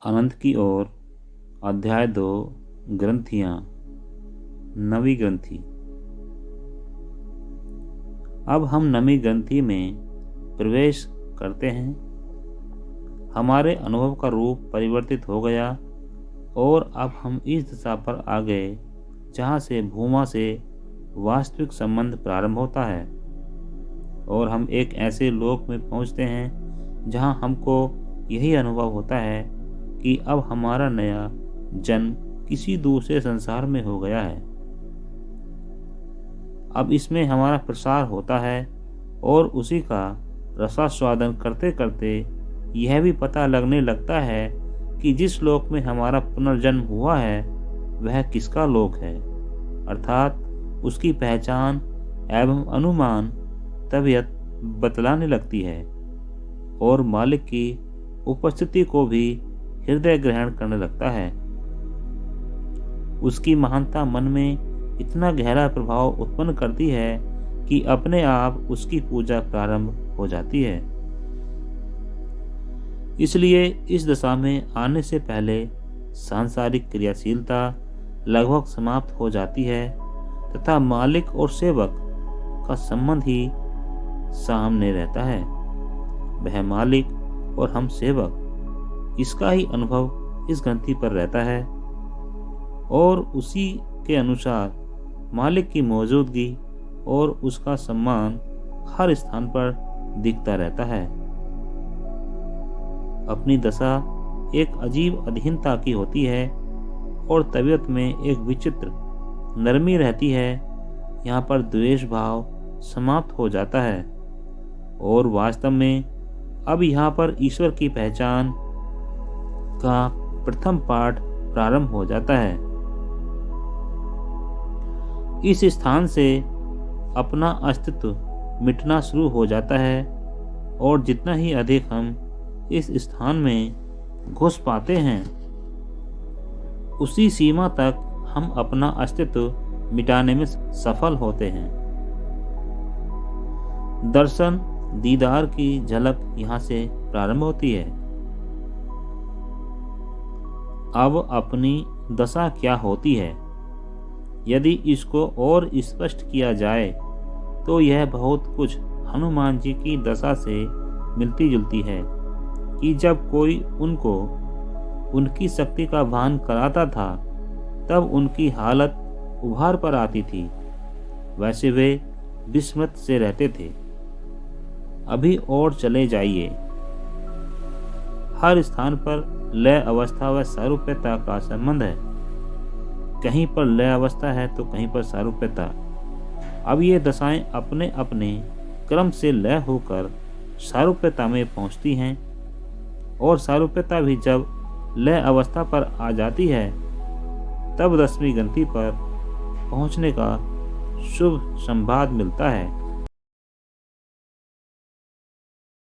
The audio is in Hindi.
अनंत की ओर। अध्याय 2। ग्रंथियां। नवी ग्रंथि। अब हम नवी ग्रंथि में प्रवेश करते हैं। हमारे अनुभव का रूप परिवर्तित हो गया और अब हम इस दिशा पर आ गए जहाँ से भूमा से वास्तविक संबंध प्रारंभ होता है, और हम एक ऐसे लोक में पहुँचते हैं जहाँ हमको यही अनुभव होता है कि अब हमारा नया जन्म किसी दूसरे संसार में हो गया है। अब इसमें हमारा प्रसार होता है और उसी का रसास्वादन करते करते यह भी पता लगने लगता है कि जिस लोक में हमारा पुनर्जन्म हुआ है वह किसका लोक है, अर्थात उसकी पहचान एवं अनुमान तबीयत बतलाने लगती है और मालिक की उपस्थिति को भी हृदय ग्रहण करने लगता है। उसकी महानता मन में इतना गहरा प्रभाव उत्पन्न करती है कि अपने आप उसकी पूजा प्रारंभ हो जाती है। इसलिए इस दशा में आने से पहले सांसारिक क्रियाशीलता लगभग समाप्त हो जाती है तथा मालिक और सेवक का संबंध ही सामने रहता है। वह मालिक और हम सेवक, इसका ही अनुभव इस ग्रंथि पर रहता है और उसी के अनुसार मालिक की मौजूदगी और उसका सम्मान हर स्थान पर दिखता रहता है। अपनी दशा एक अजीब अधीनता की होती है और तबीयत में एक विचित्र नरमी रहती है। यहाँ पर द्वेष भाव समाप्त हो जाता है और वास्तव में अब यहाँ पर ईश्वर की पहचान का प्रथम पाठ प्रारंभ हो जाता है। इस स्थान से अपना अस्तित्व मिटना शुरू हो जाता है और जितना ही अधिक हम इस स्थान में घुस पाते हैं उसी सीमा तक हम अपना अस्तित्व मिटाने में सफल होते हैं। दर्शन दीदार की झलक यहाँ से प्रारंभ होती है। अब अपनी दशा क्या होती है, यदि इसको और स्पष्ट किया जाए तो यह बहुत कुछ हनुमान जी की दशा से मिलती जुलती है कि जब कोई उनको उनकी शक्ति का भान कराता था तब उनकी हालत उभार पर आती थी, वैसे वे विस्मृत से रहते थे। अभी और चले जाइए। हर स्थान पर लय अवस्था व सारूप्यता का संबंध है। कहीं पर लय अवस्था है तो कहीं पर सारूप्यता। अब ये दशाएं अपने अपने क्रम से लय होकर सारूप्यता में पहुंचती हैं और सारूप्यता भी जब लय अवस्था पर आ जाती है तब 10वीं ग्रंथि पर पहुंचने का शुभ संवाद मिलता है।